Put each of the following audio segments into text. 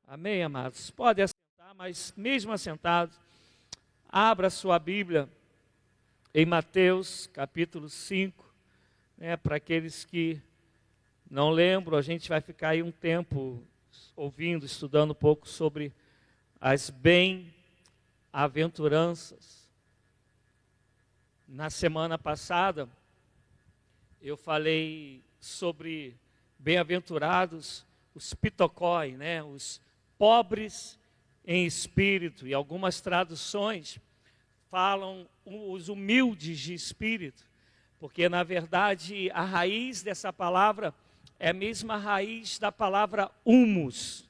Amém, amados? Pode assentar, mas mesmo assentado, abra sua Bíblia em Mateus, capítulo 5, para aqueles que não lembram, a gente vai ficar aí um tempo ouvindo, estudando um pouco sobre as bem-aventuranças. Na semana passada, eu falei sobre bem-aventurados, os pitocói, os pobres em espírito, e algumas traduções falam os humildes de espírito, porque na verdade a raiz dessa palavra é a mesma raiz da palavra humus,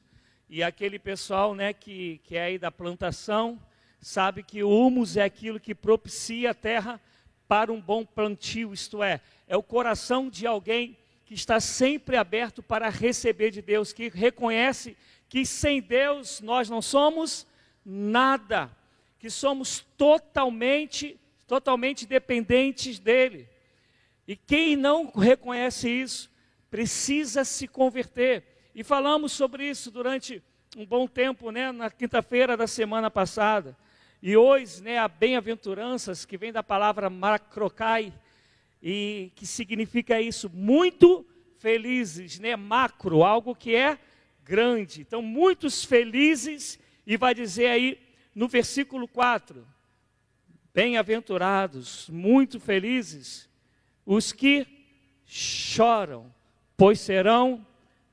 e aquele pessoal que é aí da plantação, sabe que o humus é aquilo que propicia a terra para um bom plantio, isto é o coração de alguém que está sempre aberto para receber de Deus, que reconhece que sem Deus nós não somos nada, que somos totalmente dependentes dEle. E quem não reconhece isso, precisa se converter. E falamos sobre isso durante um bom tempo, na quinta-feira da semana passada. E hoje, a bem-aventuranças, que vem da palavra macrokai, e que significa isso, muito felizes, macro, algo que é grande. Então, muitos felizes, e vai dizer aí no versículo 4, bem-aventurados, muito felizes, os que choram, pois serão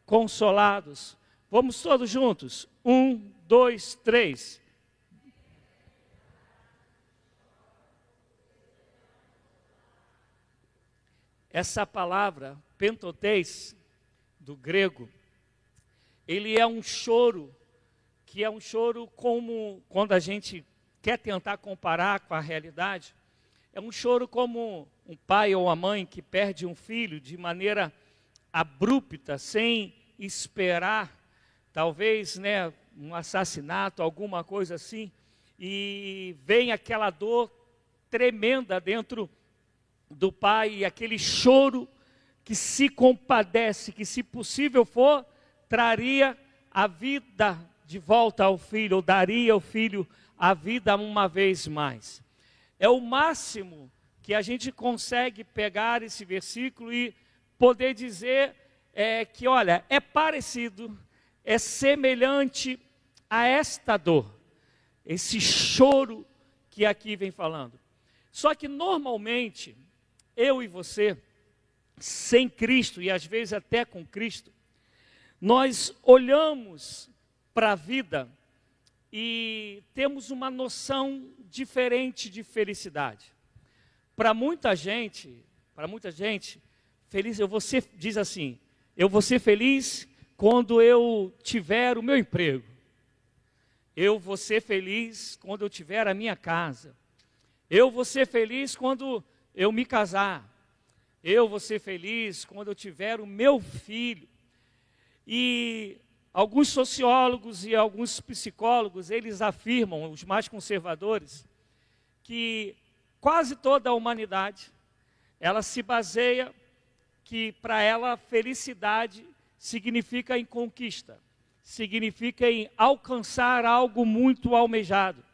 consolados. Vamos todos juntos? 1, 2, 3. Essa palavra, pentotês, do grego, ele é um choro, que é um choro como, quando a gente quer tentar comparar com a realidade, é um choro como um pai ou uma mãe que perde um filho de maneira abrupta, sem esperar, talvez, um assassinato, alguma coisa assim, e vem aquela dor tremenda dentro do pai, e aquele choro que se compadece, que se possível for, traria a vida de volta ao filho, ou daria ao filho a vida uma vez mais. É o máximo que a gente consegue pegar esse versículo e poder dizer que, olha, é parecido, é semelhante a esta dor, esse choro que aqui vem falando. Só que normalmente, eu e você, sem Cristo, e às vezes até com Cristo, nós olhamos para a vida e temos uma noção diferente de felicidade. Para muita gente, feliz, diz assim, eu vou ser feliz quando eu tiver o meu emprego. Eu vou ser feliz quando eu tiver a minha casa. Eu vou ser feliz quando eu me casar. Eu vou ser feliz quando eu tiver o meu filho. E alguns sociólogos e alguns psicólogos, eles afirmam, os mais conservadores, que quase toda a humanidade, ela se baseia que para ela felicidade significa em conquista, significa em alcançar algo muito almejado.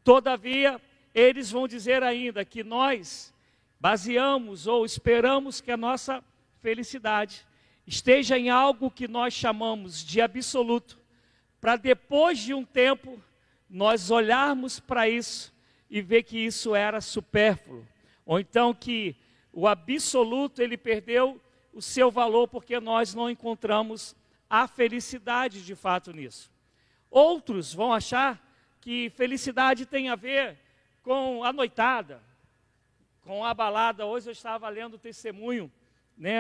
Todavia, eles vão dizer ainda que nós baseamos ou esperamos que a nossa felicidade esteja em algo que nós chamamos de absoluto, para depois de um tempo nós olharmos para isso e ver que isso era supérfluo, ou então que o absoluto ele perdeu o seu valor porque nós não encontramos a felicidade de fato nisso. Outros vão achar que felicidade tem a ver com a noitada, com a balada. Hoje eu estava lendo o testemunho,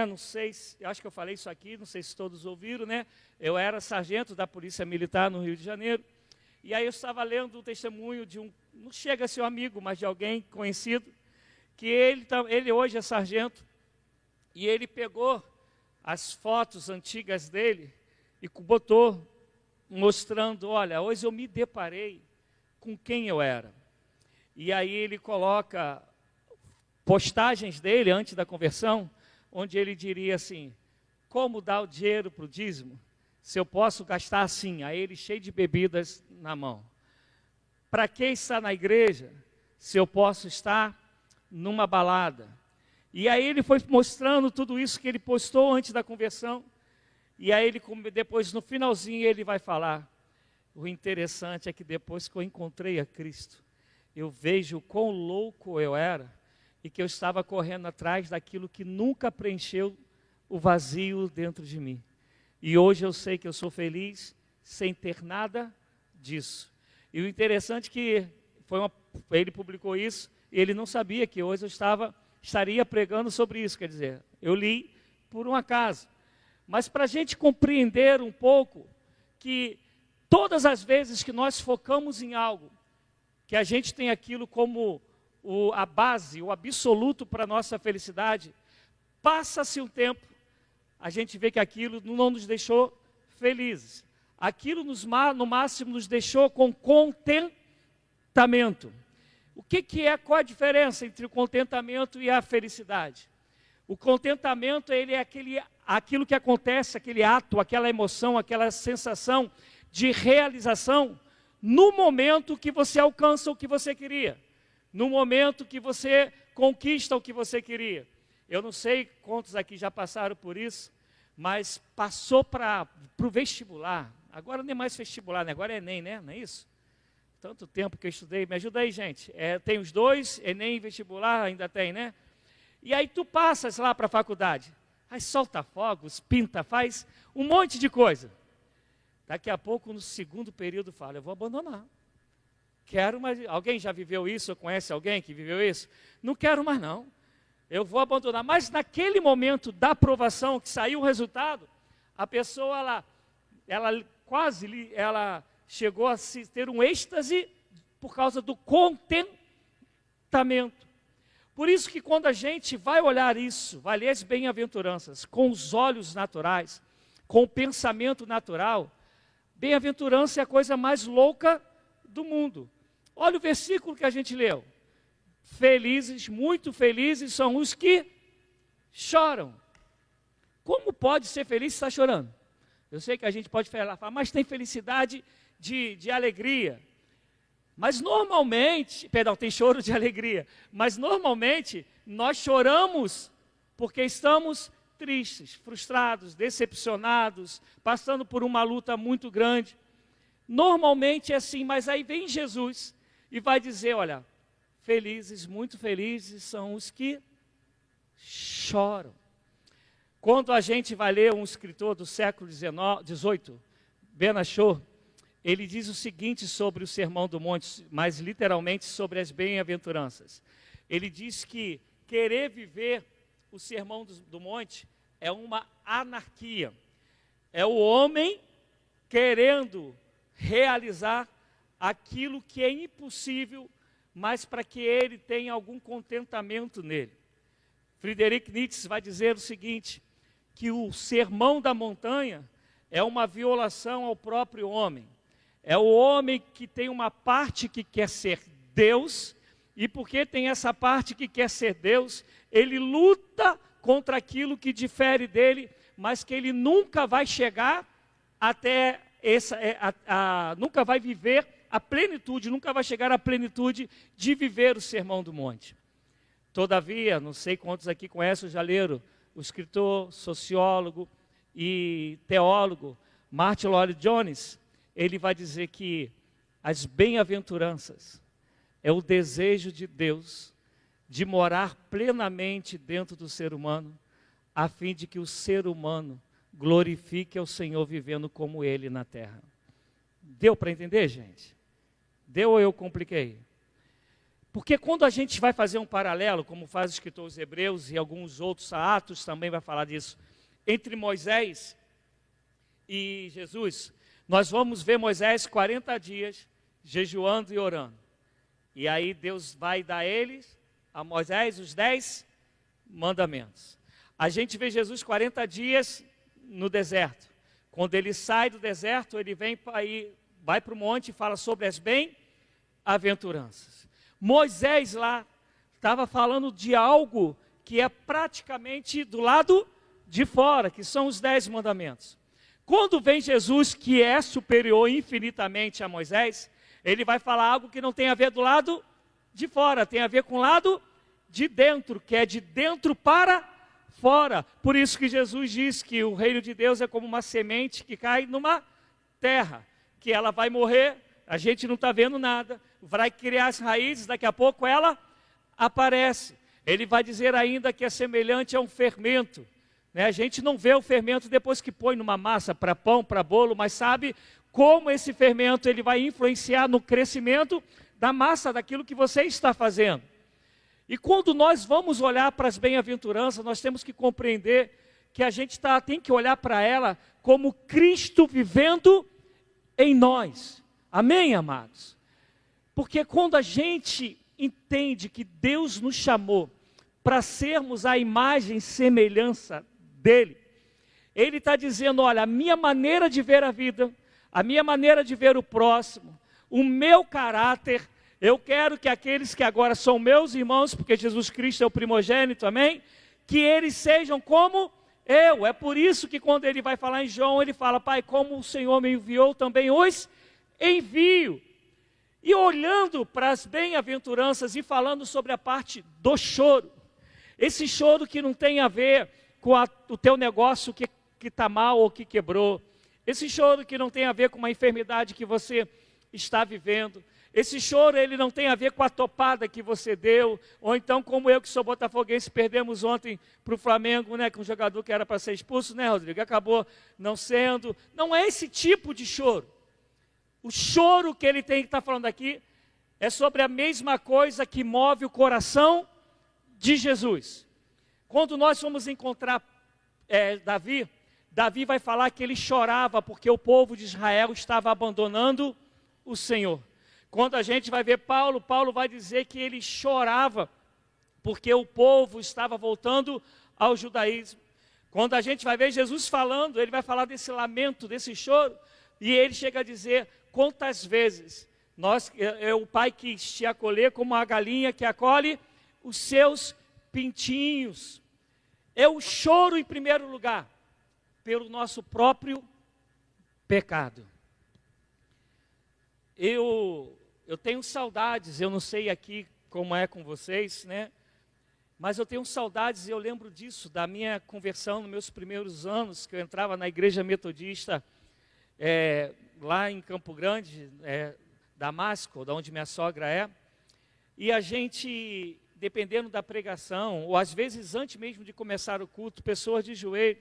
não sei, acho que eu falei isso aqui, não sei se todos ouviram, eu era sargento da Polícia Militar no Rio de Janeiro, e aí eu estava lendo o testemunho de não chega a ser um amigo, mas de alguém conhecido, que ele hoje é sargento, e ele pegou as fotos antigas dele, e botou, mostrando, olha, hoje eu me deparei com quem eu era. E aí ele coloca postagens dele antes da conversão, onde ele diria assim, como dar o dinheiro para o dízimo, se eu posso gastar assim? Aí ele cheio de bebidas na mão. Para que estar na igreja se eu posso estar numa balada? E aí ele foi mostrando tudo isso que ele postou antes da conversão. E aí ele, depois no finalzinho, ele vai falar: o interessante é que depois que eu encontrei a Cristo, eu vejo quão louco eu era e que eu estava correndo atrás daquilo que nunca preencheu o vazio dentro de mim. E hoje eu sei que eu sou feliz sem ter nada disso. E o interessante é que ele publicou isso e ele não sabia que hoje eu estaria pregando sobre isso. Quer dizer, eu li por um acaso. Mas para a gente compreender um pouco que todas as vezes que nós focamos em algo, que a gente tem aquilo como a base, o absoluto para a nossa felicidade, passa-se um tempo, a gente vê que aquilo não nos deixou felizes. Aquilo no máximo nos deixou com contentamento. Qual a diferença entre o contentamento e a felicidade? O contentamento, ele é aquilo que acontece, aquele ato, aquela emoção, aquela sensação de realização no momento que você alcança o que você queria, no momento que você conquista o que você queria. Eu não sei quantos aqui já passaram por isso, mas passou para o vestibular. Agora nem mais vestibular, né? Agora é Enem, né? Não é isso? Tanto tempo que eu estudei. Me ajuda aí, gente. Tem os dois, Enem e vestibular, ainda tem, né? E aí tu passas lá para a faculdade. Aí solta fogos, pinta, faz um monte de coisa. Daqui a pouco, no segundo período, fala: eu vou abandonar. Quero mais. Alguém já viveu isso? Ou conhece alguém que viveu isso? Não quero mais não. Eu vou abandonar. Mas naquele momento da aprovação, que saiu o resultado, a pessoa, ela chegou a ter um êxtase por causa do contentamento. Por isso que quando a gente vai olhar isso, vai ler as bem-aventuranças com os olhos naturais, com o pensamento natural, bem-aventurança é a coisa mais louca do mundo. Olha o versículo que a gente leu. Felizes, muito felizes são os que choram. Como pode ser feliz se está chorando? Eu sei que a gente pode falar, mas tem felicidade de alegria. Mas normalmente, tem choro de alegria. Mas normalmente nós choramos porque estamos tristes, frustrados, decepcionados, passando por uma luta muito grande. Normalmente é assim, mas aí vem Jesus e vai dizer: olha, felizes, muito felizes são os que choram. Quando a gente vai ler um escritor do século XVIII, Ben Achor, ele diz o seguinte sobre o Sermão do Monte, mais literalmente sobre as bem-aventuranças. Ele diz que querer viver o Sermão do Monte é uma anarquia. É o homem querendo realizar aquilo que é impossível, mas para que ele tenha algum contentamento nele. Friedrich Nietzsche vai dizer o seguinte, que o Sermão da Montanha é uma violação ao próprio homem. É o homem que tem uma parte que quer ser Deus, e porque tem essa parte que quer ser Deus, ele luta contra aquilo que difere dele, mas que ele nunca vai chegar até nunca vai viver a plenitude, nunca vai chegar à plenitude de viver o Sermão do Monte. Todavia, não sei quantos aqui conhecem, já leram, o escritor, sociólogo e teólogo Martin Lloyd-Jones, ele vai dizer que as bem-aventuranças é o desejo de Deus de morar plenamente dentro do ser humano, a fim de que o ser humano glorifique ao Senhor vivendo como Ele na terra. Deu para entender, gente? Deu ou eu compliquei? Porque quando a gente vai fazer um paralelo, como faz o escritor os Hebreus e alguns outros, Atos também vai falar disso, entre Moisés e Jesus, nós vamos ver Moisés 40 dias jejuando e orando. E aí Deus vai dar a Moisés os 10 mandamentos. A gente vê Jesus 40 dias no deserto. Quando ele sai do deserto, ele vai para o monte e fala sobre as bem-aventuranças. Moisés lá estava falando de algo que é praticamente do lado de fora, que são os 10 mandamentos. Quando vem Jesus, que é superior infinitamente a Moisés, ele vai falar algo que não tem a ver do lado de fora, tem a ver com o lado de dentro, que é de dentro para fora. Por isso que Jesus diz que o reino de Deus é como uma semente que cai numa terra, que ela vai morrer, a gente não está vendo nada, vai criar as raízes, daqui a pouco ela aparece. Ele vai dizer ainda que é semelhante a um fermento, né? A gente não vê o fermento depois que põe numa massa, para pão, para bolo, mas sabe como esse fermento ele vai influenciar no crescimento da massa, daquilo que você está fazendo. E quando nós vamos olhar para as bem-aventuranças, nós temos que compreender que a gente tem que olhar para ela como Cristo vivendo em nós. Amém, amados? Porque quando a gente entende que Deus nos chamou para sermos a imagem e semelhança dele, ele está dizendo, olha, a minha maneira de ver a vida, a minha maneira de ver o próximo, o meu caráter, eu quero que aqueles que agora são meus irmãos, porque Jesus Cristo é o primogênito, amém? Que eles sejam como eu. É por isso que quando ele vai falar em João, ele fala, Pai, como o Senhor me enviou, também os envio. E olhando para as bem-aventuranças e falando sobre a parte do choro, esse choro que não tem a ver com o teu negócio que está mal ou que quebrou, esse choro que não tem a ver com uma enfermidade que você está vivendo, esse choro ele não tem a ver com a topada que você deu, ou então como eu que sou botafoguense, perdemos ontem para o Flamengo, né, com um jogador que era para ser expulso, né, Rodrigo, acabou não sendo. Não é esse tipo de choro. O choro que ele tem que estar falando aqui é sobre a mesma coisa que move o coração de Jesus. Quando nós fomos encontrar Davi vai falar que ele chorava porque o povo de Israel estava abandonando o Senhor. Quando a gente vai ver Paulo vai dizer que ele chorava porque o povo estava voltando ao judaísmo. Quando a gente vai ver Jesus falando, ele vai falar desse lamento, desse choro, e ele chega a dizer, quantas vezes o pai quis te acolher como a galinha que acolhe os seus pintinhos. É o choro em primeiro lugar, pelo nosso próprio pecado. Eu tenho saudades, eu não sei aqui como é com vocês, né? Mas eu tenho saudades, e eu lembro disso, da minha conversão nos meus primeiros anos, que eu entrava na igreja metodista, lá em Campo Grande, Damasco, da onde minha sogra é. E a gente, dependendo da pregação, ou às vezes antes mesmo de começar o culto, pessoas de joelho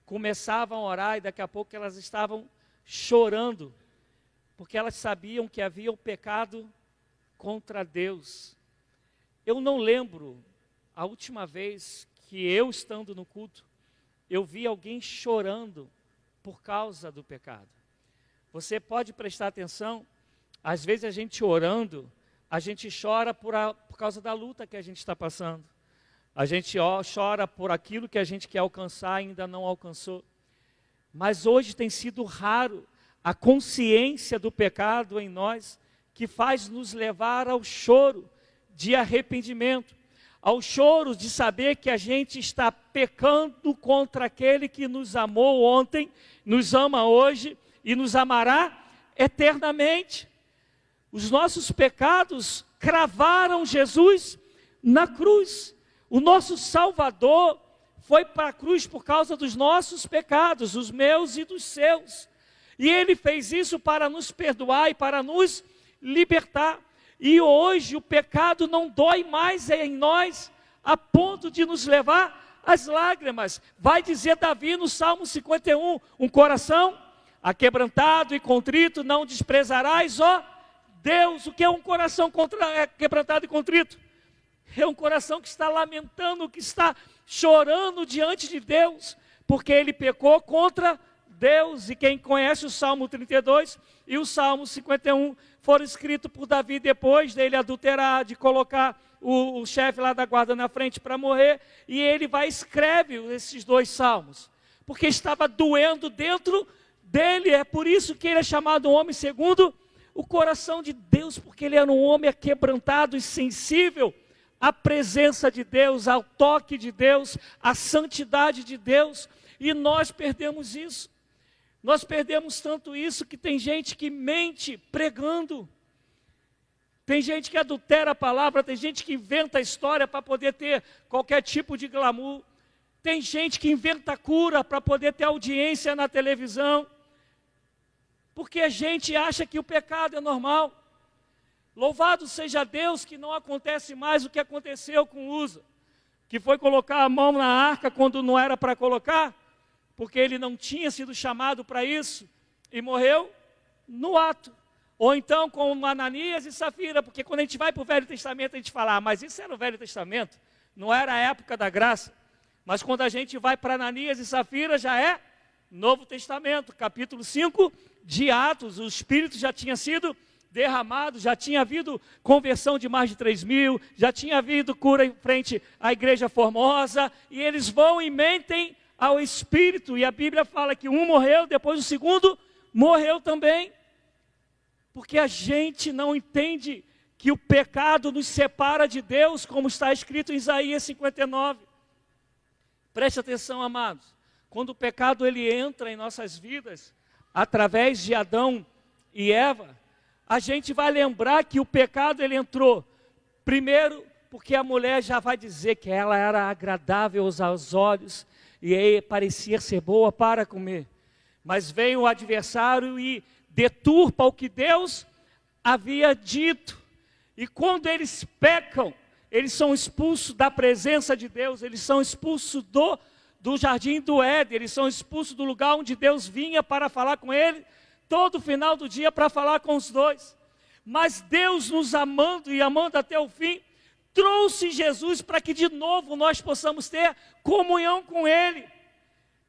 começavam a orar e daqui a pouco elas estavam chorando, porque elas sabiam que havia o pecado contra Deus. Eu não lembro a última vez que eu, estando no culto, eu vi alguém chorando por causa do pecado. Você pode prestar atenção, às vezes a gente orando, a gente chora por causa da luta que a gente está passando. A gente chora por aquilo que a gente quer alcançar e ainda não alcançou. Mas hoje tem sido raro a consciência do pecado em nós, que faz nos levar ao choro de arrependimento, ao choro de saber que a gente está pecando contra aquele que nos amou ontem, nos ama hoje e nos amará eternamente. Os nossos pecados cravaram Jesus na cruz. O nosso Salvador foi para a cruz por causa dos nossos pecados, os meus e dos seus. E Ele fez isso para nos perdoar e para nos libertar. E hoje o pecado não dói mais em nós, a ponto de nos levar às lágrimas. Vai dizer Davi no Salmo 51, um coração aquebrantado e contrito não desprezarás, ó Deus. O que é um coração quebrantado e contrito? É um coração que está lamentando, que está chorando diante de Deus, porque ele pecou contra Deus. E quem conhece o Salmo 32 e o Salmo 51 foram escritos por Davi depois dele adulterar, de colocar o chefe lá da guarda na frente para morrer, e ele vai e escreve esses dois salmos, porque estava doendo dentro dele. É por isso que ele é chamado homem segundo o coração de Deus, porque ele era um homem quebrantado e sensível à presença de Deus, ao toque de Deus, à santidade de Deus, e nós perdemos isso. Nós perdemos tanto isso que tem gente que mente pregando. Tem gente que adultera a palavra, tem gente que inventa a história para poder ter qualquer tipo de glamour. Tem gente que inventa cura para poder ter audiência na televisão. Porque a gente acha que o pecado é normal. Louvado seja Deus que não acontece mais o que aconteceu com Uza, que foi colocar a mão na arca quando não era para colocar, porque ele não tinha sido chamado para isso, e morreu no ato. Ou então com Ananias e Safira, porque quando a gente vai para o Velho Testamento, a gente fala, mas isso era o Velho Testamento, não era a época da graça. Mas quando a gente vai para Ananias e Safira, já é Novo Testamento, capítulo 5 de Atos, o Espírito já tinha sido derramado, já tinha havido conversão de mais de 3.000, já tinha havido cura em frente à igreja formosa, e eles vão e mentem ao Espírito, e a Bíblia fala que um morreu, depois o segundo morreu também, porque a gente não entende que o pecado nos separa de Deus, como está escrito em Isaías 59. Preste atenção, amados, quando o pecado ele entra em nossas vidas, através de Adão e Eva, a gente vai lembrar que o pecado ele entrou, primeiro, porque a mulher já vai dizer que ela era agradável aos olhos, e aí parecia ser boa para comer, mas vem o adversário e deturpa o que Deus havia dito, e quando eles pecam, eles são expulsos da presença de Deus, eles são expulsos do jardim do Éden, eles são expulsos do lugar onde Deus vinha para falar com ele, todo final do dia para falar com os dois. Mas Deus nos amando e amando até o fim, trouxe Jesus para que de novo nós possamos ter comunhão com Ele.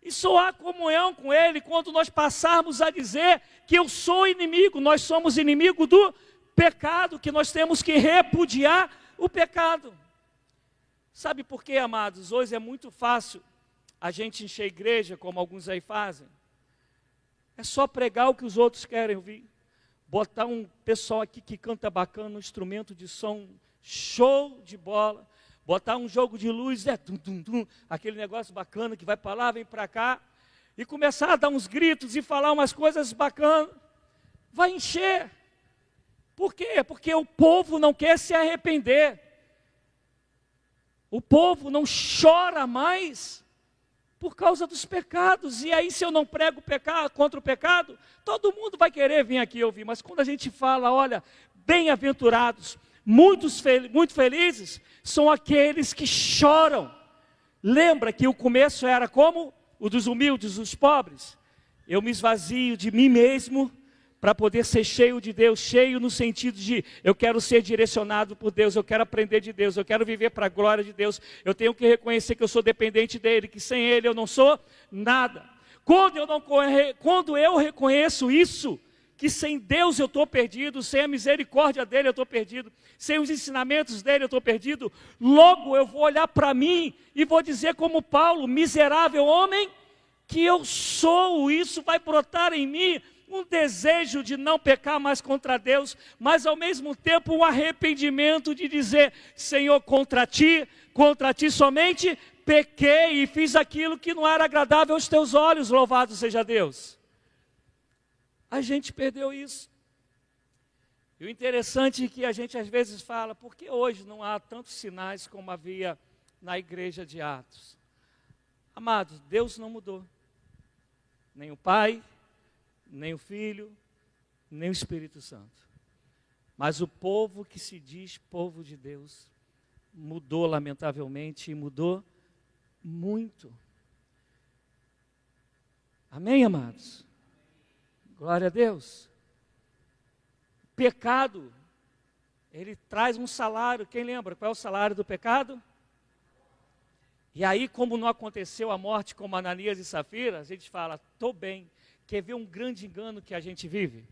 E só há comunhão com Ele quando nós passarmos a dizer que eu sou inimigo, nós somos inimigo do pecado, que nós temos que repudiar o pecado. Sabe por quê, amados? Hoje é muito fácil a gente encher a igreja, como alguns aí fazem. É só pregar o que os outros querem ouvir. Botar um pessoal aqui que canta bacana, um instrumento de som, show de bola. Botar um jogo de luz, aquele negócio bacana que vai para lá, vem para cá. E começar a dar uns gritos e falar umas coisas bacanas. Vai encher. Por quê? Porque o povo não quer se arrepender. O povo não chora mais por causa dos pecados. E aí, se eu não prego pecado, contra o pecado, todo mundo vai querer vir aqui ouvir. Mas quando a gente fala, olha, bem-aventurados, muito felizes, são aqueles que choram. Lembra que o começo era como o dos humildes, dos pobres? Eu me esvazio de mim mesmo para poder ser cheio de Deus, cheio no sentido de eu quero ser direcionado por Deus, eu quero aprender de Deus, eu quero viver para a glória de Deus, eu tenho que reconhecer que eu sou dependente dEle, que sem Ele eu não sou nada. Quando eu reconheço isso, que sem Deus eu estou perdido, sem a misericórdia dEle eu estou perdido, sem os ensinamentos dEle eu estou perdido, logo eu vou olhar para mim e vou dizer como Paulo, miserável homem que eu sou, isso vai brotar em mim, um desejo de não pecar mais contra Deus, mas ao mesmo tempo um arrependimento de dizer, Senhor, contra ti somente pequei e fiz aquilo que não era agradável aos teus olhos, louvado seja Deus. A gente perdeu isso. E o interessante é que a gente às vezes fala, por que hoje não há tantos sinais como havia na igreja de Atos? Amados, Deus não mudou. Nem o Pai, nem o Filho, nem o Espírito Santo. Mas o povo que se diz povo de Deus, mudou lamentavelmente e mudou muito. Amém, amados? Glória a Deus. Pecado, ele traz um salário, quem lembra qual é o salário do pecado? E aí, como não aconteceu a morte como Ananias e Safira, a gente fala, estou bem. Quer ver um grande engano que a gente vive?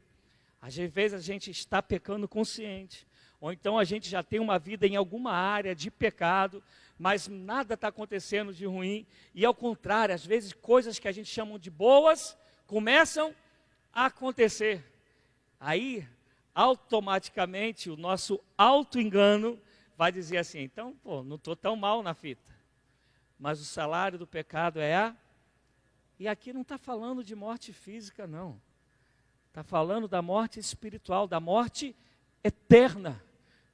Às vezes a gente está pecando consciente, ou então a gente já tem uma vida em alguma área de pecado, mas nada está acontecendo de ruim, e ao contrário, às vezes coisas que a gente chama de boas, começam a acontecer. Aí, automaticamente, o nosso auto-engano vai dizer assim, então, não estou tão mal na fita, mas o salário do pecado é a E aqui não está falando de morte física, não. Está falando da morte espiritual, da morte eterna.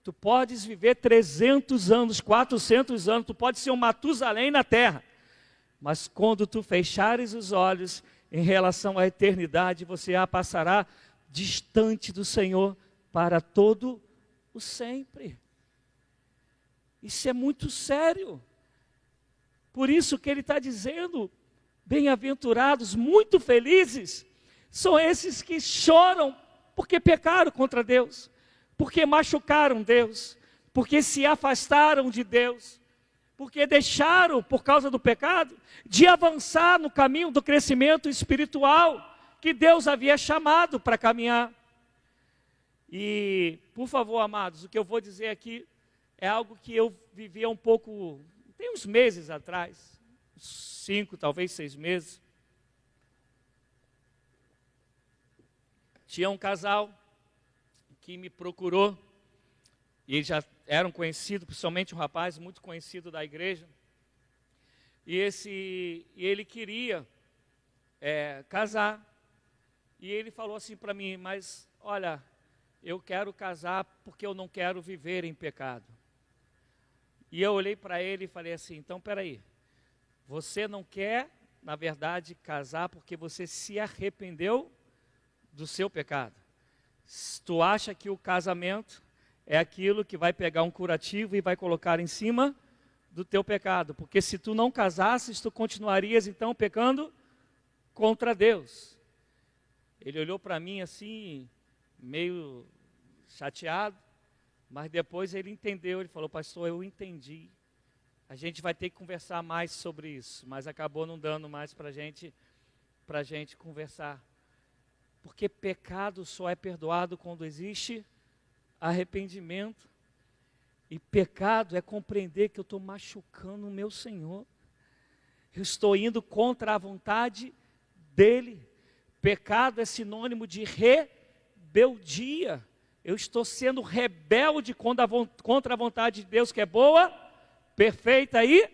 Tu podes viver 300 anos, 400 anos, tu pode ser um Matusalém na terra. Mas quando tu fechares os olhos em relação à eternidade, você a passará distante do Senhor para todo o sempre. Isso é muito sério. Por isso que ele está dizendo, bem-aventurados, muito felizes, são esses que choram porque pecaram contra Deus, porque machucaram Deus, porque se afastaram de Deus, porque deixaram, por causa do pecado, de avançar no caminho do crescimento espiritual que Deus havia chamado para caminhar. E, por favor, amados, o que eu vou dizer aqui é algo que eu vivia um pouco, tem uns meses atrás, 5, talvez 6 meses. Tinha um casal que me procurou, e eles já eram conhecidos, principalmente um rapaz muito conhecido da igreja, e ele queria casar, e ele falou assim para mim, mas olha, eu quero casar porque eu não quero viver em pecado. E eu olhei para ele e falei assim, então peraí, você não quer, na verdade, casar porque você se arrependeu do seu pecado. Tu acha que o casamento é aquilo que vai pegar um curativo e vai colocar em cima do teu pecado, porque se tu não casasses, tu continuarias então pecando contra Deus. Ele olhou para mim assim, meio chateado, mas depois ele entendeu, ele falou, pastor, eu entendi, a gente vai ter que conversar mais sobre isso, mas acabou não dando mais para a gente conversar, porque pecado só é perdoado quando existe arrependimento, e pecado é compreender que eu estou machucando o meu Senhor, eu estou indo contra a vontade dEle. Pecado é sinônimo de rebeldia, eu estou sendo rebelde contra a vontade de Deus, que é boa, perfeita e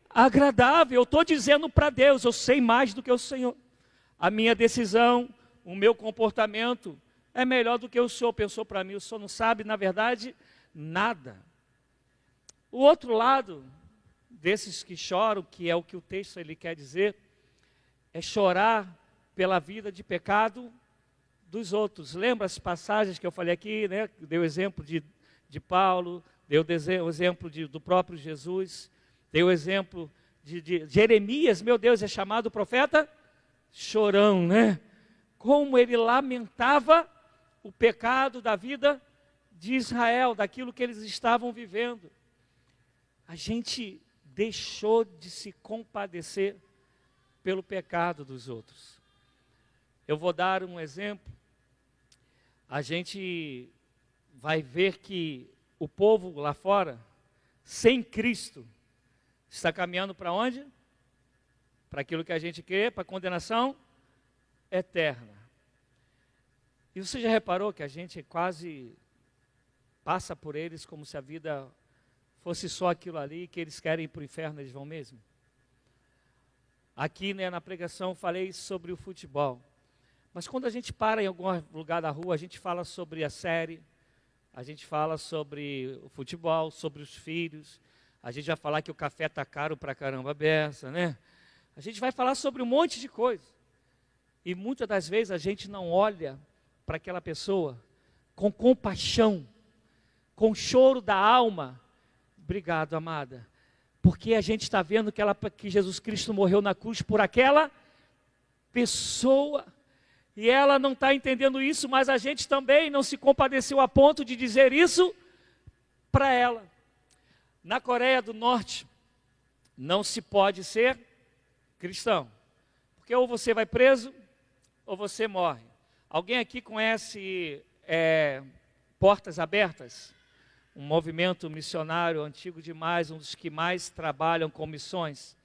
agradável. Eu estou dizendo para Deus, eu sei mais do que o Senhor, a minha decisão, o meu comportamento é melhor do que o Senhor pensou para mim, o Senhor não sabe, na verdade, nada. O outro lado desses que choram, que é o que o texto ele quer dizer, é chorar pela vida de pecado dos outros. Lembra as passagens que eu falei aqui, né? Deu exemplo de Paulo, deu o exemplo do próprio Jesus, deu o exemplo de Jeremias, meu Deus, é chamado profeta chorão, né? Como ele lamentava o pecado da vida de Israel, daquilo que eles estavam vivendo. A gente deixou de se compadecer pelo pecado dos outros. Eu vou dar um exemplo. A gente vai ver que o povo lá fora, sem Cristo, está caminhando para onde? Para aquilo que a gente quer, para a condenação eterna. E você já reparou que a gente quase passa por eles como se a vida fosse só aquilo ali, que eles querem ir para o inferno, eles vão mesmo? Aqui, né, na pregação, falei sobre o futebol. Mas quando a gente para em algum lugar da rua, a gente fala sobre a série, a gente fala sobre o futebol, sobre os filhos, a gente vai falar que o café está caro pra caramba beça, né? A gente vai falar sobre um monte de coisa. E muitas das vezes a gente não olha para aquela pessoa com compaixão, com choro da alma. Obrigado, amada. Porque a gente está vendo que Jesus Cristo morreu na cruz por aquela pessoa. E ela não está entendendo isso, mas a gente também não se compadeceu a ponto de dizer isso para ela. Na Coreia do Norte, não se pode ser cristão. Porque ou você vai preso, ou você morre. Alguém aqui conhece Portas Abertas? Um movimento missionário antigo demais, um dos que mais trabalham com missões.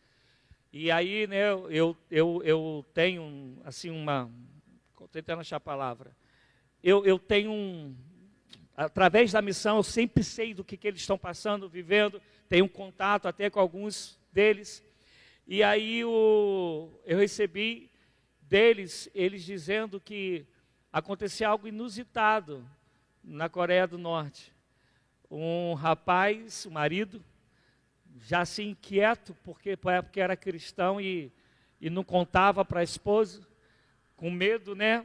E aí, né, eu tenho, assim, estou tentando achar a palavra. Eu tenho através da missão, eu sempre sei do que eles estão passando, vivendo, tenho um contato até com alguns deles. E aí eu recebi deles, eles dizendo que acontecia algo inusitado na Coreia do Norte. Um rapaz, o marido, já assim inquieto, porque era cristão e não contava para a esposa, com medo, né,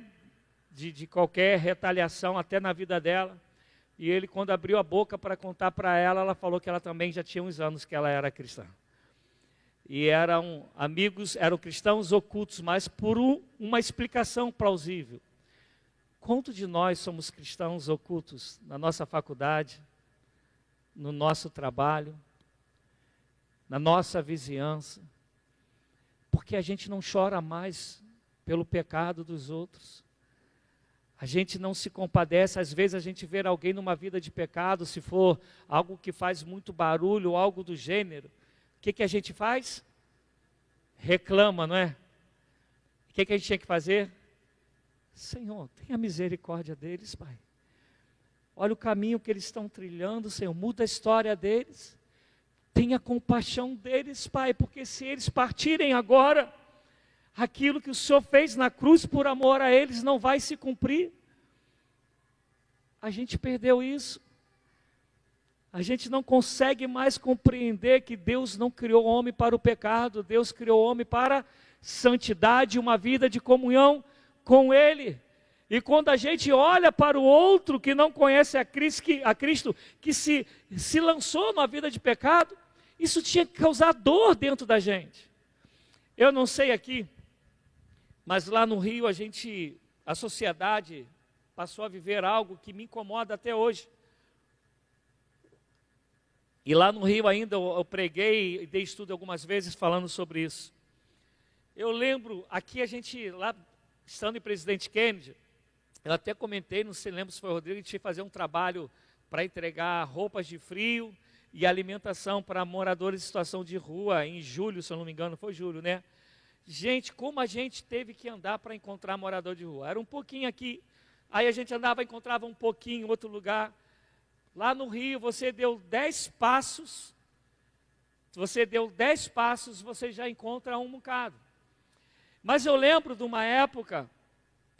de qualquer retaliação até na vida dela. E ele, quando abriu a boca para contar para ela, ela falou que ela também já tinha uns anos que ela era cristã. E eram amigos, eram cristãos ocultos, mas por uma explicação plausível. Quanto de nós somos cristãos ocultos na nossa faculdade, no nosso trabalho, na nossa vizinhança? Porque a gente não chora mais pelo pecado dos outros. A gente não se compadece, às vezes a gente vê alguém numa vida de pecado, se for algo que faz muito barulho ou algo do gênero. O que a gente faz? Reclama, não é? O que a gente tinha que fazer? Senhor, tenha misericórdia deles, Pai. Olha o caminho que eles estão trilhando, Senhor, muda a história deles. Tenha compaixão deles, Pai, porque se eles partirem agora, aquilo que o Senhor fez na cruz por amor a eles não vai se cumprir. A gente perdeu isso. A gente não consegue mais compreender que Deus não criou o homem para o pecado, Deus criou o homem para santidade, uma vida de comunhão com Ele. E quando a gente olha para o outro que não conhece a Cristo, que se lançou numa vida de pecado, isso tinha que causar dor dentro da gente. Eu não sei aqui, mas lá no Rio a sociedade passou a viver algo que me incomoda até hoje. E lá no Rio ainda eu preguei e dei estudo algumas vezes falando sobre isso. Eu lembro, aqui lá estando em Presidente Kennedy, eu até comentei, não sei, lembro se foi o Rodrigo, a gente ia fazer um trabalho para entregar roupas de frio e alimentação para moradores em situação de rua, em julho, se eu não me engano, foi julho, né? Gente, como a gente teve que andar para encontrar morador de rua. Era um pouquinho aqui, aí a gente andava, encontrava um pouquinho em outro lugar. Lá no Rio, você deu 10 passos, você já encontra um bocado. Mas eu lembro de uma época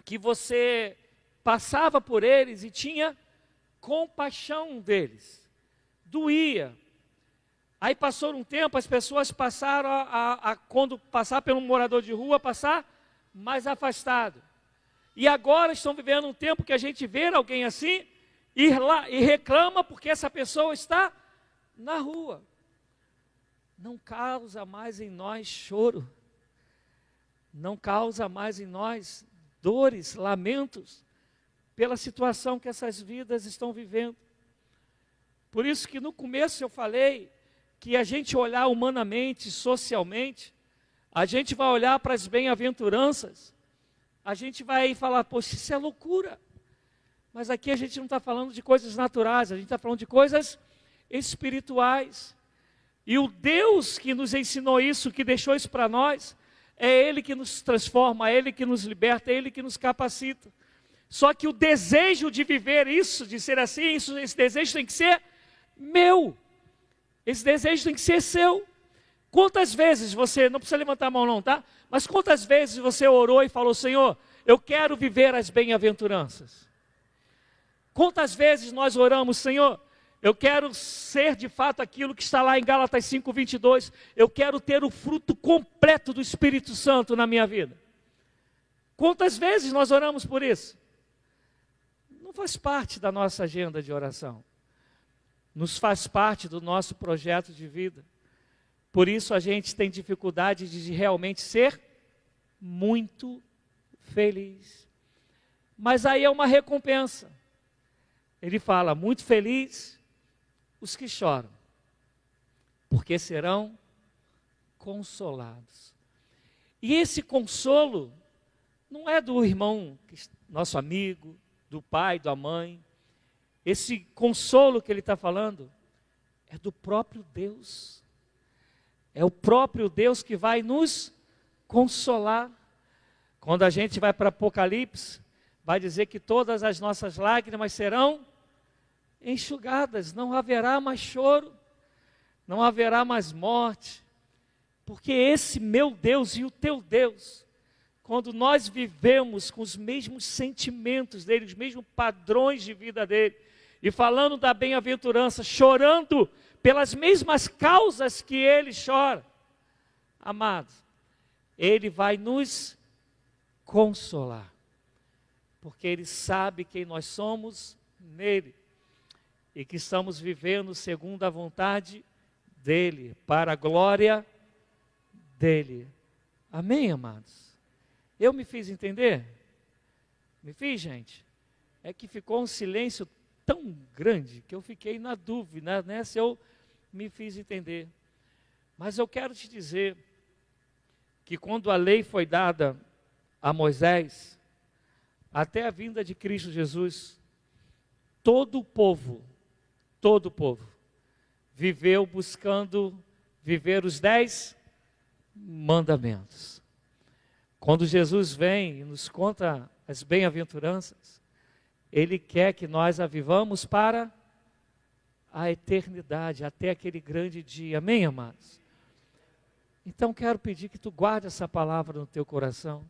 que você passava por eles e tinha compaixão deles, doía. Aí passou um tempo, as pessoas passaram quando passar pelo morador de rua, passar mais afastado. E agora estão vivendo um tempo que a gente vê alguém assim, ir lá e reclama porque essa pessoa está na rua. Não causa mais em nós choro, não causa mais em nós dores, lamentos, pela situação que essas vidas estão vivendo. Por isso que no começo eu falei que a gente olhar humanamente, socialmente, a gente vai olhar para as bem-aventuranças, a gente vai falar, poxa, isso é loucura. Mas aqui a gente não está falando de coisas naturais, a gente está falando de coisas espirituais. E o Deus que nos ensinou isso, que deixou isso para nós, é Ele que nos transforma, é Ele que nos liberta, é Ele que nos capacita. Só que o desejo de viver isso, de ser assim, esse desejo tem que ser meu. Esse desejo tem que ser seu. Quantas vezes você, não precisa levantar a mão não, tá? Mas quantas vezes você orou e falou, Senhor, eu quero viver as bem-aventuranças? Quantas vezes nós oramos, Senhor, eu quero ser de fato aquilo que está lá em Gálatas 5:22, eu quero ter o fruto completo do Espírito Santo na minha vida. Quantas vezes nós oramos por isso? Não faz parte da nossa agenda de oração. Nos faz parte do nosso projeto de vida. Por isso a gente tem dificuldade de realmente ser muito feliz. Mas aí é uma recompensa. Ele fala, muito feliz os que choram, porque serão consolados. E esse consolo não é do irmão, nosso amigo, do pai, da mãe. Esse consolo que ele está falando é do próprio Deus. É o próprio Deus que vai nos consolar. Quando a gente vai para Apocalipse, vai dizer que todas as nossas lágrimas serão enxugadas, não haverá mais choro, não haverá mais morte, Porque esse meu Deus e o teu Deus, quando nós vivemos com os mesmos sentimentos dele, os mesmos padrões de vida dele, e falando da bem-aventurança, chorando pelas mesmas causas que ele chora, amados, ele vai nos consolar, porque ele sabe quem nós somos nele, e que estamos vivendo segundo a vontade dele, para a glória dele. Amém, amados? Eu me fiz entender? Me fiz, gente? É que ficou um silêncio tão grande que eu fiquei na dúvida, né, se eu me fiz entender. Mas eu quero te dizer que quando a lei foi dada a Moisés, até a vinda de Cristo Jesus, todo o povo, viveu buscando viver os 10 mandamentos. Quando Jesus vem e nos conta as bem-aventuranças, Ele quer que nós a vivamos para a eternidade, até aquele grande dia. Amém, amados? Então quero pedir que tu guarde essa palavra no teu coração,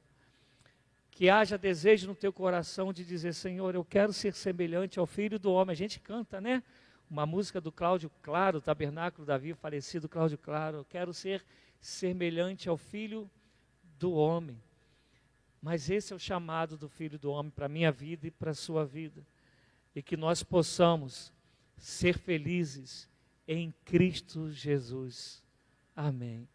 que haja desejo no teu coração de dizer: Senhor, eu quero ser semelhante ao Filho do Homem. A gente canta, né? Uma música do Cláudio Claro, Tabernáculo Davi, falecido Cláudio Claro. Eu quero ser semelhante ao Filho do Homem. Mas esse é o chamado do Filho do Homem para a minha vida e para a sua vida. E que nós possamos ser felizes em Cristo Jesus. Amém.